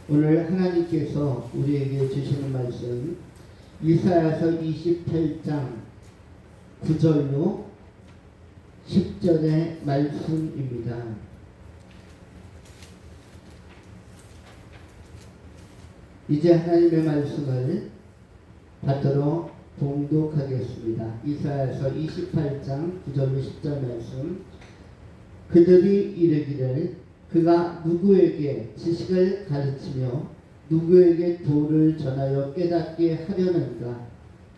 오늘 하나님께서 우리에게 주시는 말씀 이사야서 28장 9절로 10절의 말씀입니다. 이제 하나님의 말씀을 받도록 봉독하겠습니다. 이사야서 28장 9절로 10절 말씀. 그들이 이르기를 그가 누구에게 지식을 가르치며 누구에게 도를 전하여 깨닫게 하려는가?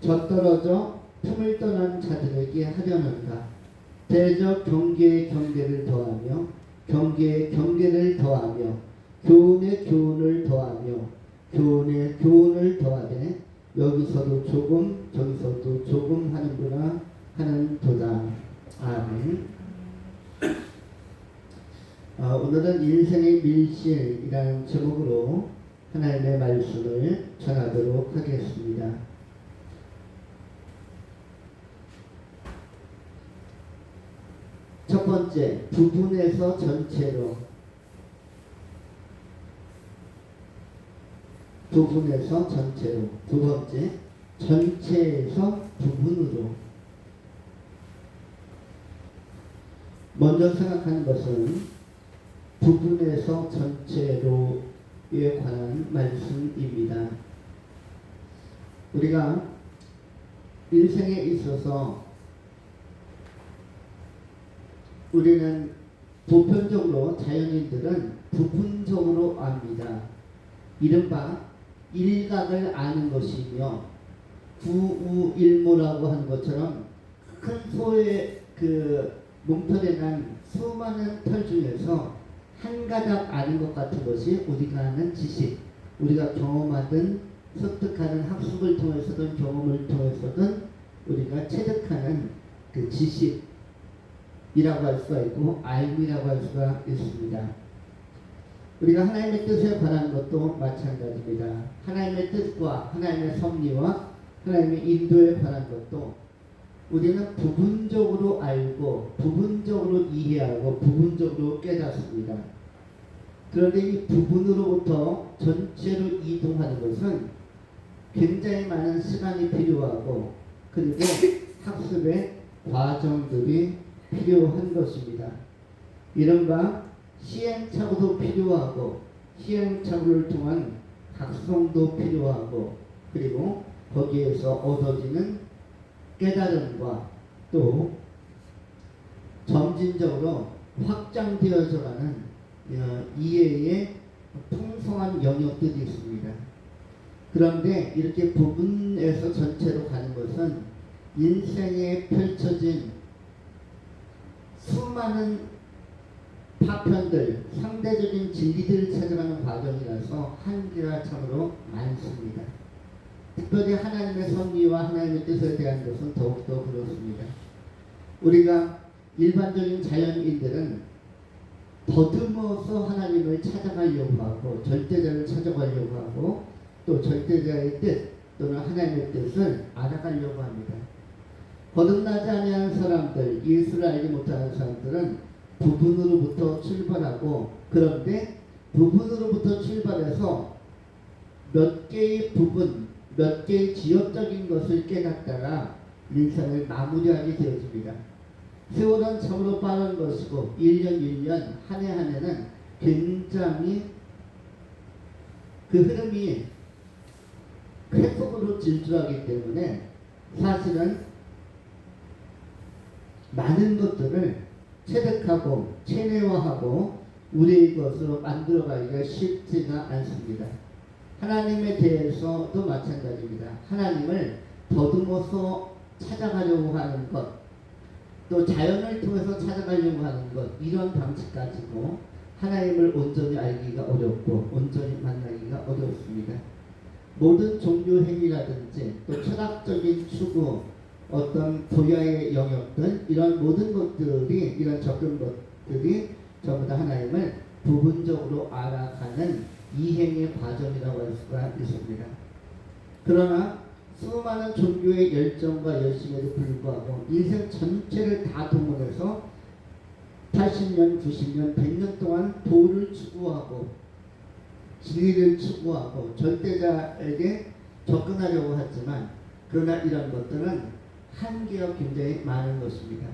젖떨어져 틈을 떠난 자들에게 하려는가? 대적 경계에 경계를 더하며 경계에 경계를 더하며 교훈에 교훈을 더하며 교훈에 교훈을 더하되 여기서도 조금 저기서도 조금 하는구나 하는 도다. 아멘. 오늘은 인생의 밀실이라는 제목으로 하나님의 말씀을 전하도록 하겠습니다. 첫 번째, 부분에서 전체로. 부분에서 전체로. 두 번째, 전체에서 부분으로. 먼저 생각하는 것은 부분에서 전체로에 관한 말씀입니다. 우리가 인생에 있어서 우리는 보편적으로 자연인들은 부분적으로 압니다. 이른바 일각을 아는 것이며 구우일모라고 하는 것처럼 큰 소의 몽털에 난 수많은 털 중에서 한 가닥 아는 것 같은 것이 우리가 아는 지식, 우리가 경험하든 습득하는 학습을 통해서든 경험을 통해서든 우리가 체득하는 그 지식이라고 할 수가 있고 알미라고 할 수가 있습니다. 우리가 하나님의 뜻에 관한 것도 마찬가지입니다. 하나님의 뜻과 하나님의 섭리와 하나님의 인도에 관한 것도 우리는 부분적으로 알고 부분적으로 이해하고 부분적으로 깨닫습니다. 그런데 이 부분으로부터 전체로 이동하는 것은 굉장히 많은 시간이 필요하고 그리고 학습의 과정들이 필요한 것입니다. 이른바 시행착오도 필요하고 시행착오를 통한 각성도 필요하고 그리고 거기에서 얻어지는 깨달음과 또 점진적으로 확장되어져가는 이해의 풍성한 영역들이 있습니다. 그런데 이렇게 부분에서 전체로 가는 것은 인생에 펼쳐진 수많은 파편들, 상대적인 진리들을 찾아가는 과정이라서 한계가 참으로 많습니다. 특별히 하나님의 섭리와 하나님의 뜻에 대한 것은 더욱더 그렇습니다. 우리가 일반적인 자연인들은 더듬어서 하나님을 찾아가려고 하고 절대자를 찾아가려고 하고 또 절대자의 뜻 또는 하나님의 뜻을 알아가려고 합니다. 거듭나지 아니한 사람들, 예수를 알지 못하는 사람들은 부분으로부터 출발하고 그런데 부분으로부터 출발해서 몇 개의 부분 몇 개의 지역적인 것을 깨닫다가 인생을 마무리하게 되어집니다. 세월은 참으로 빠른 것이고 1년 1년 한 해 한 해는 굉장히 그 흐름이 쾌속으로 질주하기 때문에 사실은 많은 것들을 체득하고 체내화하고 우리의 것으로 만들어가기가 쉽지가 않습니다. 하나님에 대해서도 마찬가지입니다. 하나님을 더듬어서 찾아가려고 하는 것, 또 자연을 통해서 찾아가려고 하는 것, 이런 방식 가지고 하나님을 온전히 알기가 어렵고 온전히 만나기가 어렵습니다. 모든 종교 행위라든지 또 철학적인 추구, 어떤 도야의 영역들 이런 모든 것들이 이런 접근 것들이 전부 다 하나님을 부분적으로 알아가는 이행의 과정이라고 할 수가 있습니다. 그러나 수많은 종교의 열정과 열심에도 불구하고 인생 전체를 다 동원해서 80년, 90년, 100년 동안 도를 추구하고 진리를 추구하고 절대자에게 접근하려고 하지만 그러나 이런 것들은 한계가 굉장히 많은 것입니다.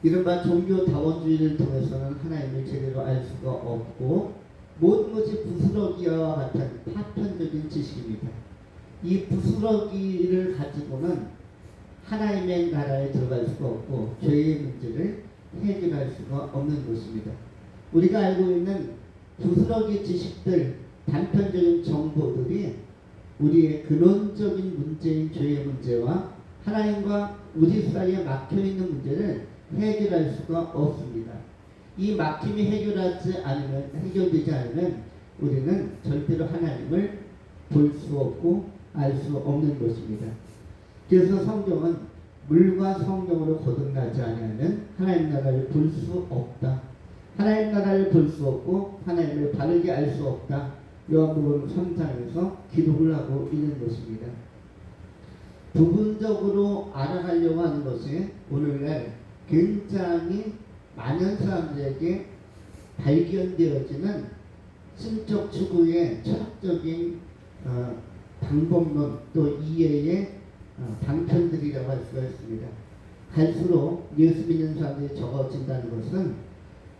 이른바 종교다원주의를 통해서는 하나님을 제대로 알 수가 없고 모든 것이 부스러기와 같은 파편적인 지식입니다. 이 부스러기를 가지고는 하나님의 나라에 들어갈 수가 없고 죄의 문제를 해결할 수가 없는 것입니다. 우리가 알고 있는 부스러기 지식들, 단편적인 정보들이 우리의 근원적인 문제인 죄의 문제와 하나님과 우리 사이에 막혀있는 문제를 해결할 수가 없습니다. 이 막힘이 해결되지 않으면 우리는 절대로 하나님을 볼 수 없고 알 수 없는 것입니다. 그래서 성경은 물과 성경으로 거듭나지 않으면 하나님 나라를 볼 수 없다. 하나님 나라를 볼 수 없고 하나님을 바르게 알 수 없다. 요한복음 3장에서 기록을 하고 있는 것입니다. 부분적으로 알아가려고 하는 것이 오늘날 굉장히 많은 사람들에게 발견되어지는 신적 추구의 철학적인 방법론 또 이해의 방편들이라고 할 수가 있습니다. 갈수록 예수 믿는 사람들이 적어진다는 것은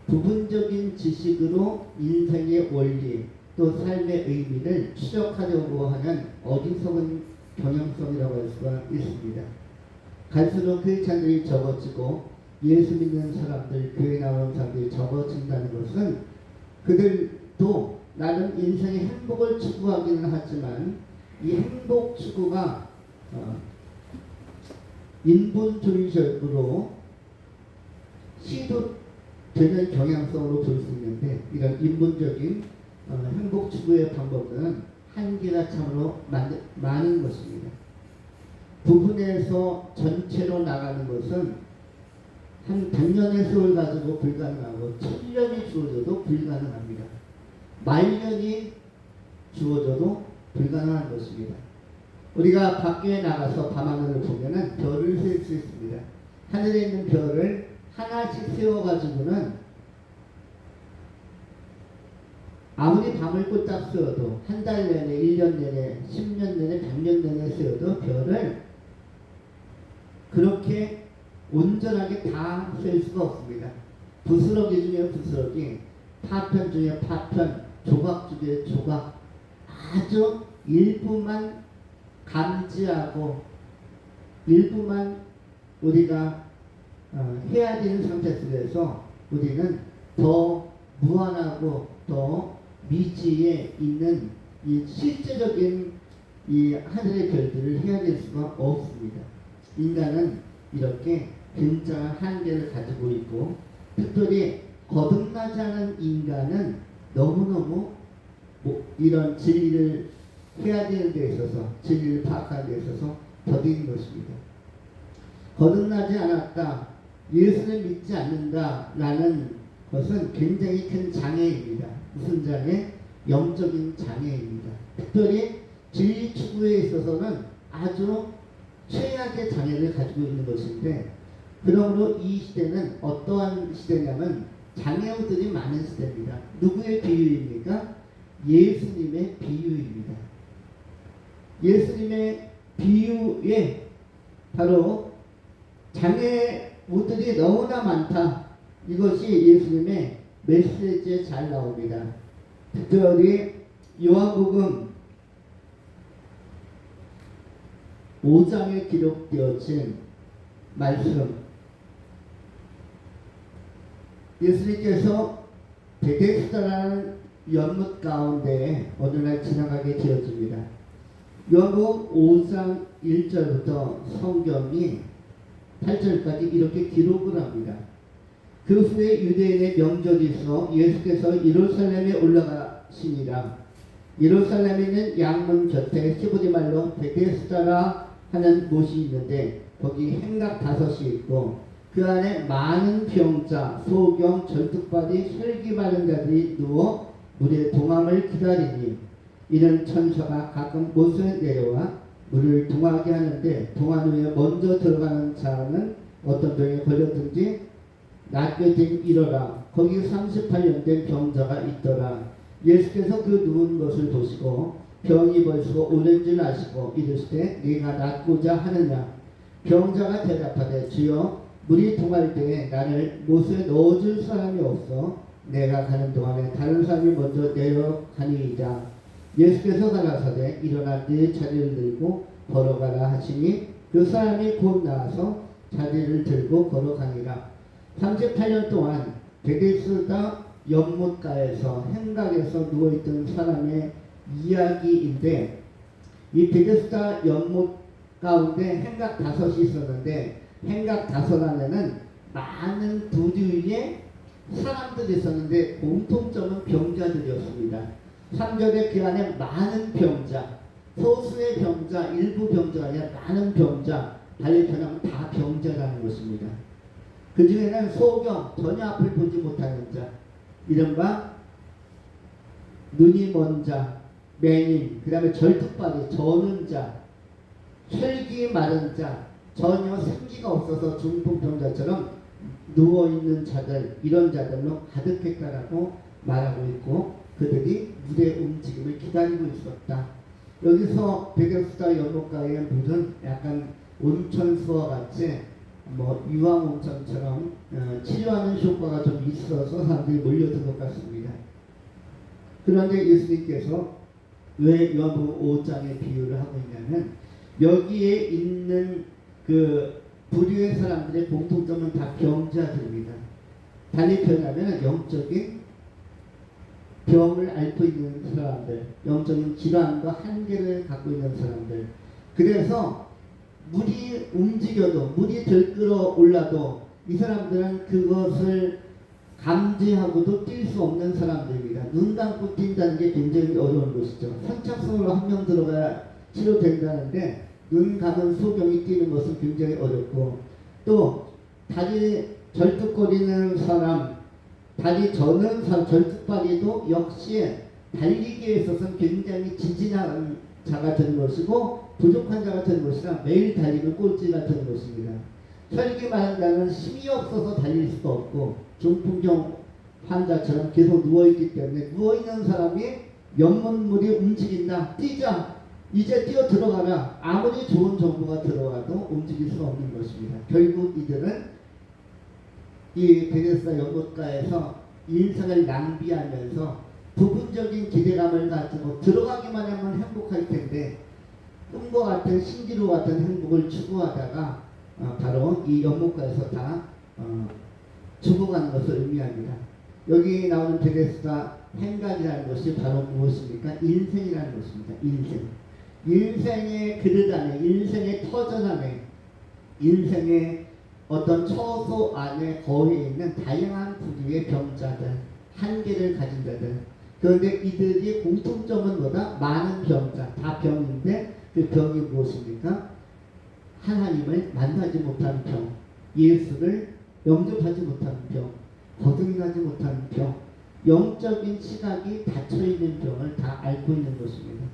부분적인 지식으로 인생의 원리 또 삶의 의미를 추적하려고 하는 어리석은 경향성이라고 할 수가 있습니다. 갈수록 크리스찬들이 적어지고 예수 믿는 사람들, 교회 나오는 사람들이 적어진다는 것은 그들도 나는 인생의 행복을 추구하기는 하지만 이 행복 추구가 인본주의적으로 시도되는 경향성으로 볼 수 있는데 이런 인본적인 행복 추구의 방법은 한계가 참으로 많은 것입니다. 부분에서 전체로 나가는 것은 한 100년의 세월 가지고 불가능하고 1000년이 주어져도 불가능합니다. 만년이 주어져도 불가능한 것입니다. 우리가 밖에 나가서 밤하늘을 보면은 별을 셀 수 있습니다. 하늘에 있는 별을 하나씩 세워가지고는 아무리 밤을 꼴딱 세워도 한 달 내내, 1년 내내, 10년 내내, 100년 내내 세워도 별을 그렇게 온전하게 다 셀 수가 없습니다. 부스러기 중에 부스러기, 파편 중에 파편, 조각 중에 조각, 아주 일부만 감지하고 일부만 우리가 해야 되는 상태 속에서 우리는 더 무한하고 더 미지에 있는 이 실제적인 이 하늘의 별들을 해야 될 수가 없습니다. 인간은 이렇게 굉장한 한계를 가지고 있고 특별히 거듭나지 않은 인간은 너무너무 이런 진리를 해야 되는 데 있어서 진리를 파악하는 데 있어서 더딘 것입니다. 거듭나지 않았다, 예수를 믿지 않는다 라는 것은 굉장히 큰 장애입니다. 무슨 장애? 영적인 장애입니다. 특별히 진리 추구에 있어서는 아주 최악의 장애를 가지고 있는 것인데 그러므로 이 시대는 어떠한 시대냐면 장애우들이 많은 시대입니다. 누구의 비유입니까? 예수님의 비유입니다. 예수님의 비유에 바로 장애우들이 너무나 많다. 이것이 예수님의 메시지에 잘 나옵니다. 특별히 요한복음 5장에 기록되어진 말씀, 예수님께서 베데스다라는 연못 가운데 어느 날 지나가게 되어집니다. 요한복음 5장 1절부터 성경이 8절까지 이렇게 기록을 합니다. 그 후에 유대인의 명절이 있어 예수께서 예루살렘에 올라가시니라. 예루살렘에 있는 양문 곁에 히브리 말로 베데스다라 하는 못이 있는데 거기 행각 5이 있고 그 안에 많은 병자, 소경, 전투발이 혈기 마른 자들이 누워 물의 동함을 기다리니 이는 천사가 가끔 못에 내려와 물을 동하게 하는데 동안 후에 먼저 들어가는 자는 어떤 병에 걸렸든지 낫게 된 이러라. 거기 38년 된 병자가 있더라. 예수께서 그 누운 것을 보시고 병이 벌써 오는 줄 아시고 이르시되 네가 낫고자 하느냐. 병자가 대답하되 주여 물이 동할 때에 나를 못에 넣어줄 사람이 없어 내가 가는 동안에 다른 사람이 먼저 내려가니이다. 예수께서 가라사대 일어나 네 자리를 들고 걸어가라 하시니 그 사람이 곧 나와서 자리를 들고 걸어가니라. 38년 동안 베데스다 연못가에서 행각에서 누워있던 사람의 이야기인데, 이 베데스다 연못 가운데 행각 5이 있었는데 행각 5 안에는 많은 부류의 사람들이 있었는데 공통점은 병자들이었습니다. 3절에 그 안에 많은 병자, 소수의 병자, 일부 병자가 아니라 많은 병자, 달리 표현하면 다 병자라는 것입니다. 그 중에는 소경, 전혀 앞을 보지 못하는 자, 이른바 눈이 먼 자, 맹인, 그 다음에 절뚝발이, 저는 자, 혈기 마른 자, 전혀 생기가 없어서 중풍병자처럼 누워있는 자들, 이런 자들로 가득했다라고 말하고 있고, 그들이 물의 움직임을 기다리고 있었다. 여기서 베데스다 연못가의 물은 약간 온천수와 같이 유황 온천처럼 치료하는 효과가 좀 있어서 사람들이 몰려든 것 같습니다. 그런데 예수님께서 왜 요한복음 5장의 비유를 하고 있냐면, 여기에 있는 그 부류의 사람들의 공통점은 다 병자들입니다. 달리 표현하면 영적인 병을 앓고 있는 사람들, 영적인 질환과 한계를 갖고 있는 사람들. 그래서 물이 움직여도, 물이 들끓어 올라도 이 사람들은 그것을 감지하고도 뛸 수 없는 사람들입니다. 눈 감고 뛴다는 게 굉장히 어려운 것이죠. 선착순으로 한 명 들어가야 치료된다는데 눈 감은 소경이 뛰는 것은 굉장히 어렵고, 또 다리 절뚝거리는 사람, 다리 저는 사람, 절뚝발이도 역시 달리기에 있어서는 굉장히 지진한 자가 되는 것이고 부족한 자가 되는 것이라 매일 달리는 꼴찌가 되는 것입니다. 혈기 많은 자는 힘이 없어서 달릴 수도 없고 중풍병 환자처럼 계속 누워있기 때문에 누워있는 사람이 연못물이 움직인다, 뛰자, 이제 뛰어 들어가라, 아무리 좋은 정보가 들어와도 움직일 수 없는 것입니다. 결국 이들은 이 베데스다 연못가에서 인생을 낭비하면서 부분적인 기대감을 가지고 들어가기만 하면 행복할 텐데 꿈과 같은 신기루 같은 행복을 추구하다가 바로 이 연못가에서 다 죽어가는 것을 의미합니다. 여기 나오는 베데스다 행각이라는 것이 바로 무엇입니까? 인생이라는 것입니다. 인생의 그릇 안에, 인생의 터전 안에, 인생의 어떤 처소 안에 거해 있는 다양한 부류의 병자들, 한계를 가진 자들. 그런데 이들이 공통점은 뭐다? 많은 병자, 다 병인데 그 병이 무엇입니까? 하나님을 만나지 못하는 병, 예수를 영접하지 못하는 병, 거듭나지 못하는 병, 영적인 시각이 닫혀있는 병을 다 앓고 있는 것입니다.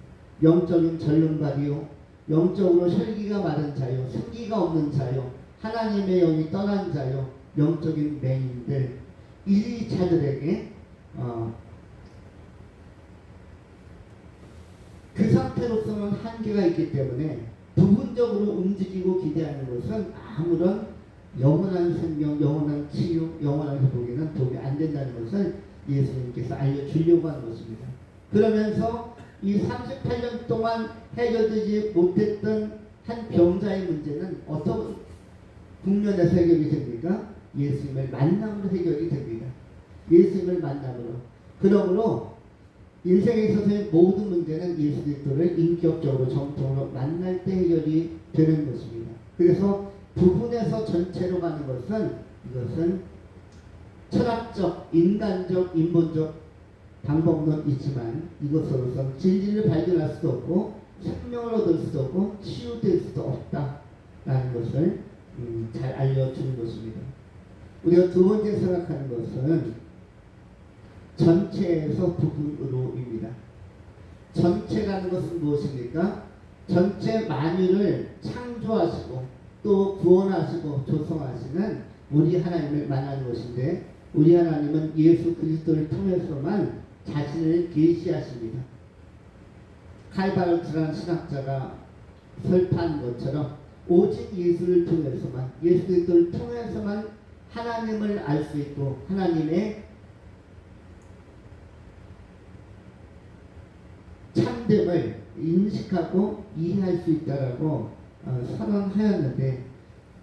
영적인 절름발이요, 영적으로 혈기가 마른 자요, 생기가 없는 자요, 하나님의 영이 떠난 자요, 영적인 맹인들, 이 자들에게 그 상태로서는 한계가 있기 때문에 부분적으로 움직이고 기대하는 것은 아무런 영원한 생명, 영원한 치유, 영원한 회복에는 도움이 안 된다는 것을 예수님께서 알려주려고 하는 것입니다. 그러면서 이 38년 동안 해결되지 못했던 한 병자의 문제는 어떤 국면에서 해결이 됩니까? 예수님을 만남으로 해결이 됩니다. 예수님을 만남으로. 그러므로 인생에 있어서의 모든 문제는 예수 그리스도를 인격적으로 정통으로 만날 때 해결이 되는 것입니다. 그래서 부분에서 전체로 가는 것은, 이것은 철학적, 인간적, 인본적 방법론 있지만 이것으로서 진리를 발견할 수도 없고 생명을 얻을 수도 없고 치유될 수도 없다라는 것을 잘 알려주는 것입니다. 우리가 두 번째 생각하는 것은 전체에서 부분으로입니다. 전체라는 것은 무엇입니까? 전체 만유를 창조하시고 또 구원하시고 조성하시는 우리 하나님을 만나는 것인데, 우리 하나님은 예수 그리스도를 통해서만 자신을 계시하십니다. 칼바르트라는 신학자가 설파한 것처럼 오직 예수를 통해서만, 예수 그리스도를 통해서만 하나님을 알 수 있고 하나님의 참됨을 인식하고 이해할 수 있다라고 선언하였는데,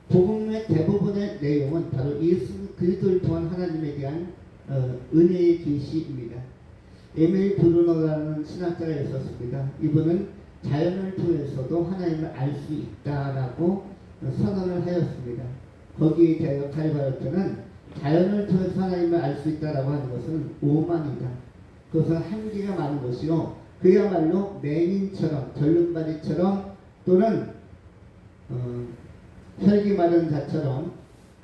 복음의 대부분의 내용은 바로 예수 그리스도를 통한 하나님에 대한 은혜의 계시입니다. 에밀 브루너라는 신학자가 있었습니다. 이분은 자연을 통해서도 하나님을 알 수 있다라고 선언을 하였습니다. 거기에 대하여 칼바르트는 자연을 통해서 하나님을 알 수 있다라고 하는 것은 오만이다. 그것은 한계가 많은 것이요, 그야말로 맹인처럼, 절름발이처럼, 또는 혈기 마른 자처럼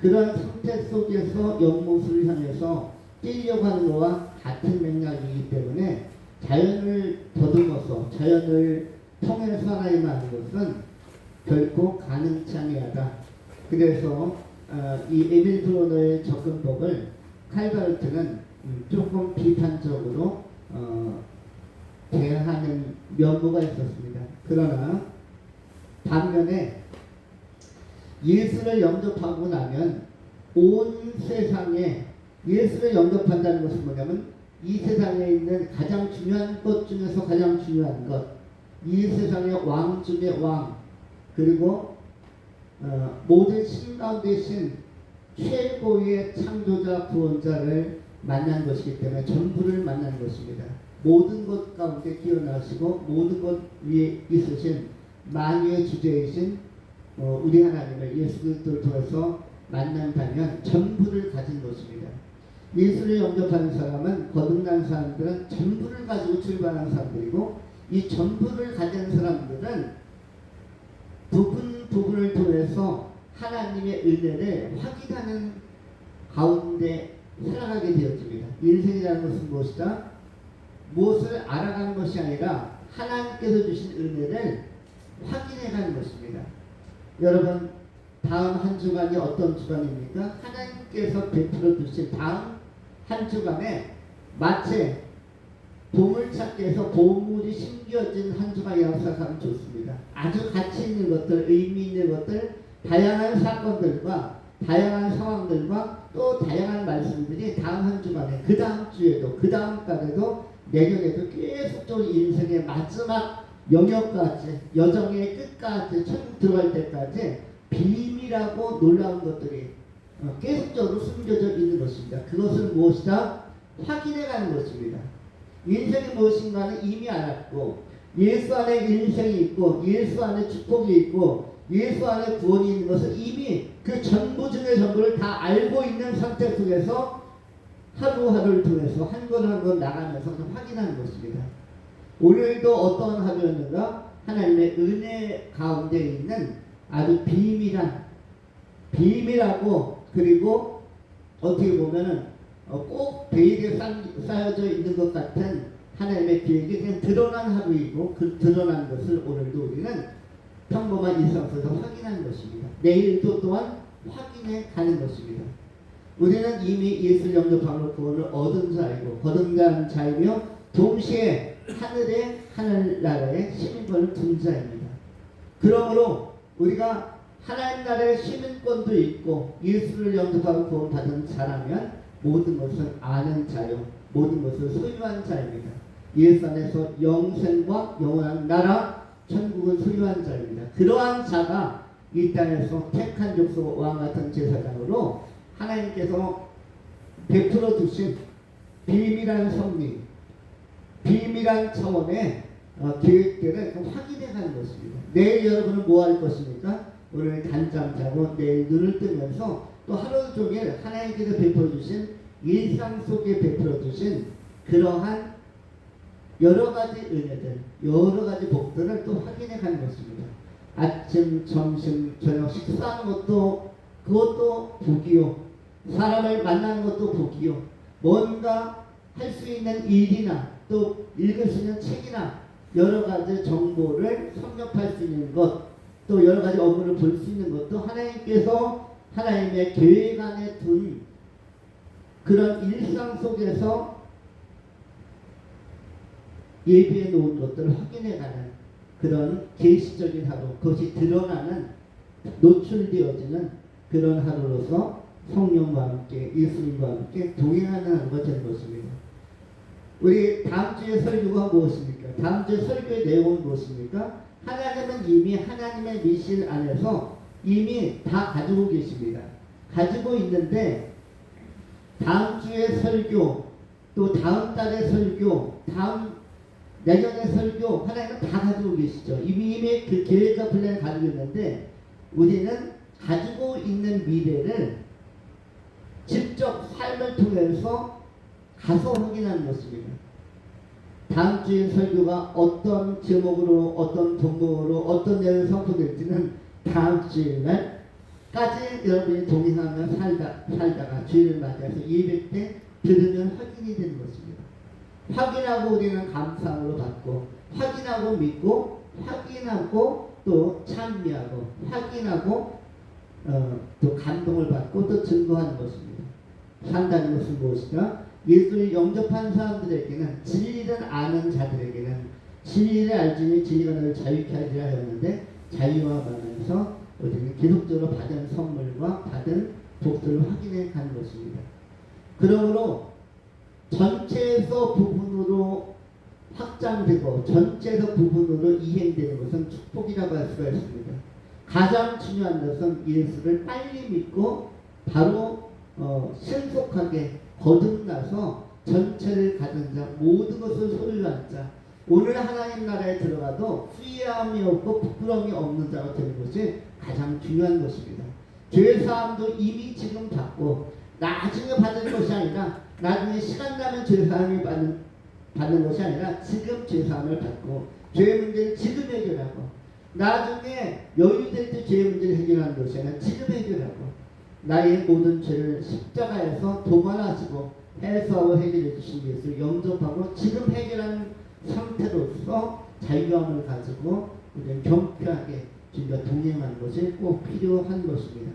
그런 상태 속에서 연못을 향해서 뛰려고 하는 것과 같은 맥락이기 때문에 자연을 더듬어서, 자연을 통해서 하나님을 아는 것은 결코 가능치 아니하다. 그래서 이 에밀 브로너의 접근법을 칼바르트는 조금 비판적으로 대하는 면모가 있었습니다. 그러나 반면에 예수를 영접하고 나면 온 세상에, 예수를 영접한다는 것은 뭐냐면 이 세상에 있는 가장 중요한 것 중에서 가장 중요한 것, 이 세상의 왕 중의 왕, 그리고 모든 신 가운데 신 최고의 창조자 구원자를 만난 것이기 때문에 전부를 만난 것입니다. 모든 것 가운데 기어나시고 모든 것 위에 있으신 만유의 주제이신 우리 하나님을 예수 그리스도를 통해서 만난다면 전부를 가진 것입니다. 예수를 영접하는 사람은, 거듭난 사람들은 전부를 가지고 출발하는 사람들이고, 이 전부를 가진 사람들은 부분을 통해서 하나님의 은혜를 확인하는 가운데 살아가게 되어집니다. 인생이라는 것은 무엇이다? 무엇을 알아가는 것이 아니라 하나님께서 주신 은혜를 확인해가는 것입니다. 여러분, 다음 한 주간이 어떤 주간입니까? 하나님께서 베풀어 주신 다음 한 주간에 마치 보물찾기에서 보물이 심겨진 한 주간이라고 생각하면 좋습니다. 아주 가치 있는 것들, 의미 있는 것들, 다양한 사건들과 다양한 상황들과 또 다양한 말씀들이 다음 한 주간에, 그 다음 주에도, 그 다음 달에도, 내년에도 계속적으로 인생의 마지막 영역까지, 여정의 끝까지, 천국 들어갈 때까지 비밀하고 놀라운 것들이 계속적으로 숨겨져 있는 것입니다. 그것은 무엇이다? 확인해가는 것입니다. 인생이 무엇인가는 이미 알았고, 예수 안에 인생이 있고, 예수 안에 축복이 있고, 예수 안에 구원이 있는 것을 이미 그 전부 중의 전부를 다 알고 있는 상태 속에서 하루하루를 통해서 한 건 한 건 나가면서 확인하는 것입니다. 오늘도 어떠한 하루였는가? 하나님의 은혜 가운데 있는 아주 비밀하고, 그리고 어떻게 보면은 꼭 베일에 쌓여져 있는 것 같은 하나님의 계획이 그냥 드러난 하루이고, 그 드러난 것을 오늘도 우리는 평범한 일상 속에서 확인하는 것입니다. 내일도 또한 확인해 가는 것입니다. 우리는 이미 예수를 영접함으로 구원을 얻은 자이고 거듭난 자이며 동시에 하늘나라의 시민권을 둔 자입니다. 그러므로 우리가 하나님 나라의 시민권도 있고 예수를 영접하고 구원받은 자라면 모든 것을 아는 자요, 모든 것을 소유한 자입니다. 예수 안에서 영생과 영원한 나라, 천국을 소유한 자입니다. 그러한 자가 이 땅에서 택한 족속 왕 같은 제사장으로 하나님께서 베풀어 주신 비밀한 섭리, 비밀한 차원의 계획들을 확인해 가는 것입니다. 내일 여러분은 뭐 할 것입니까? 오늘 단잠 자고 내일 눈을 뜨면서 또 하루 종일 하나님께서 베풀어 주신, 일상 속에 베풀어 주신 그러한 여러 가지 은혜들, 여러 가지 복들을 또 확인해 가는 것입니다. 아침, 점심, 저녁 식사하는 것도 그것도 복이요, 사람을 만나는 것도 복이요, 뭔가 할 수 있는 일이나 또 읽을 수 있는 책이나 여러 가지 정보를 섭렵할 수 있는 것, 또 여러 가지 업무를 볼 수 있는 것도 하나님께서 하나님의 계획 안에 둔 그런 일상 속에서 예비해 놓은 것들을 확인해가는 그런 계시적인 하루, 그것이 드러나는 노출되어지는 그런 하루로서 성령과 함께 예수님과 함께 동행하는 하루가 된 것입니다. 우리 다음 주의 설교가 무엇입니까? 다음 주의 설교의 내용은 무엇입니까? 하나님은 이미 하나님의 미신 안에서 이미 다 가지고 계십니다. 가지고 있는데 다음 주의 설교, 또 다음 달의 설교, 내년의 설교 하나님은 다 가지고 계시죠. 이미 그 계획과 플랜을 가지고 있는데 우리는 가지고 있는 미래를 직접 삶을 통해서 가서 확인하는 것입니다. 다음 주의 설교가 어떤 제목으로, 어떤 종목으로, 어떤 내용을 선포될지는 다음 주일날까지 여러분이 동행하며 살다가 주일을 맞이해서 예배 때 들으면 확인이 되는 것입니다. 확인하고 우리는 감사함으로 받고, 확인하고 믿고, 확인하고 또 찬미하고, 확인하고 또 감동을 받고 또 증거하는 것입니다. 산다는 것은 무엇이냐? 예수를 영접한 사람들에게는, 진리를 아는 자들에게는 진리를 알지니 진리가 너를 자유케 하리라 하였는데, 자유와 만에서 우리는 계속적으로 받은 선물과 받은 복들을 확인해 가는 것입니다. 그러므로 전체에서 부분으로 확장되고 전체에서 부분으로 이행되는 것은 축복이라고 할 수가 있습니다. 가장 중요한 것은 예수를 빨리 믿고 바로 신속하게 거듭나서 전체를 가진 자, 모든 것을 소유한 자, 오늘 하나님 나라에 들어가도 후회함이 없고 부끄러움이 없는 자가 되는 것이 가장 중요한 것입니다. 죄 사함도 이미 지금 받고 나중에 받을 것이 아니라, 나중에 시간 나면 죄 사함을 받는 것이 아니라 지금 죄 사함을 받고 죄의 문제를 지금 해결하고, 나중에 여유될 때 죄의 문제를 해결하는 것이 아니라 지금 해결하고, 나의 모든 죄를 십자가에서 도말하시고 해소하고 해결해 주신 예수를 영접하고 지금 해결하는 상태로서 자유함을 가지고 우리는 경쾌하게 주님과 동행하는 것이 꼭 필요한 것입니다.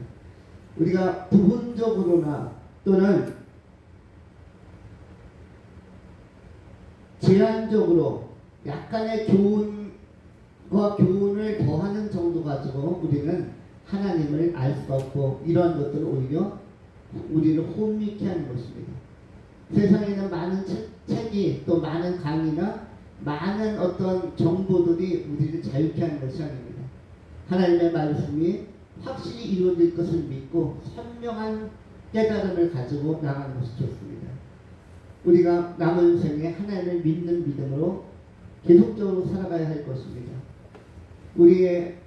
우리가 부분적으로나 또는 제한적으로 약간의 교훈과 교훈을 더하는 정도 가지고 우리는 하나님을 알 수 없고, 이러한 것들은 오히려 우리를 혼미케 하는 것입니다. 세상에는 많은 책이, 또 많은 강의나 많은 어떤 정보들이 우리를 자유케 하는 것이 아닙니다. 하나님의 말씀이 확실히 이루어질 것을 믿고 선명한 깨달음을 가지고 나가는 것이 좋습니다. 우리가 남은 생에 하나님을 믿는 믿음으로 계속적으로 살아가야 할 것입니다. 우리의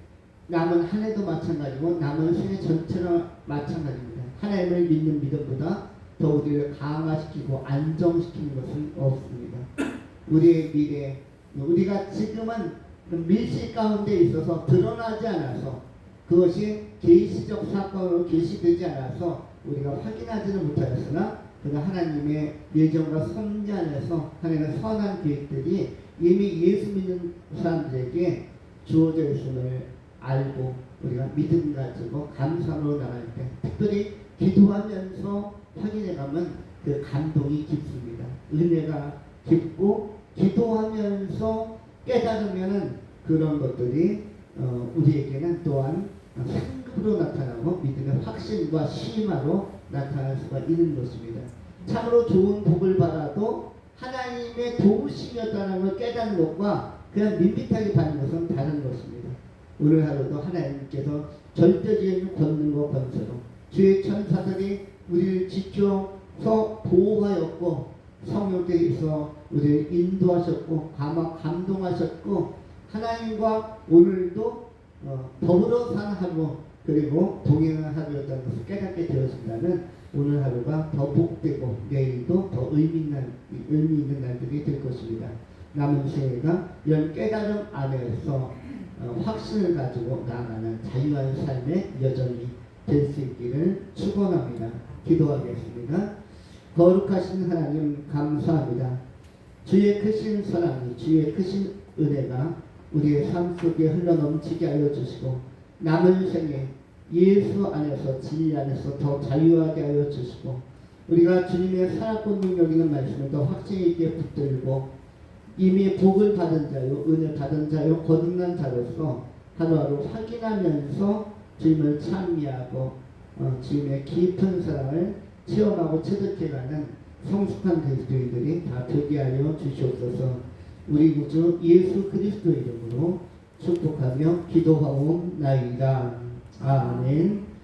남은 한 해도 마찬가지고 남은 생애 전체가 마찬가지입니다. 하나님을 믿는 믿음보다 더 우리를 강화시키고 안정시키는 것은 없습니다. 우리의 미래, 우리가 지금은 밀실 가운데 있어서 드러나지 않아서, 그것이 계시적 사건으로 계시되지 않아서 우리가 확인하지는 못하였으나, 그가 하나님의 예정과 섭리 안에서 하나님의 선한 계획들이 이미 예수 믿는 사람들에게 주어져 있음을 알고 우리가 믿음 가지고 감사로 나갈 때, 특별히 기도하면서 확인해가면 그 감동이 깊습니다. 은혜가 깊고, 기도하면서 깨달으면은 그런 것들이 우리에게는 또한 상급으로 나타나고 믿음의 확신과 심화로 나타날 수가 있는 것입니다. 참으로 좋은 복을 받아도 하나님의 도우심이었다는 걸 깨닫는 것과 그냥 밋밋하게 받는 것은 다른 것입니다. 오늘 하루도 하나님께서 절대적인 권능과 권세로 주의 천사들이 우리를 지켜서 보호하였고, 성령께서 우리를 인도하셨고 감동하셨고, 하나님과 오늘도 더불어 사는 하루, 그리고 동행하는 하루였다는 것을 깨닫게 되었습니다면 오늘 하루가 더 복되고 내일도 더 의미 있는 날들이 될 것입니다. 남은 생애가 이런 깨달음 안에서 확신을 가지고 나아가는 자유한 삶의 여정이 될 수 있기를 축원합니다. 기도하겠습니다. 거룩하신 하나님 감사합니다. 주의 크신 사랑이, 주의 크신 은혜가 우리의 삶 속에 흘러넘치게 하여 주시고, 남은 생에 예수 안에서, 진리 안에서 더 자유하게 하여 주시고, 우리가 주님의 살아본 능력 있는 말씀을 더 확신 있게 붙들고 이미 복을 받은 자요, 은혜 받은 자요, 거듭난 자로서 하루하루 확인하면서 주님을 찬미하고 주님의 깊은 사랑을 체험하고 체득해가는 성숙한 그리스도인들이 다 되게 하여 주시옵소서. 우리 구주 예수 그리스도 이름으로 축복하며 기도하옵나이다. 아멘.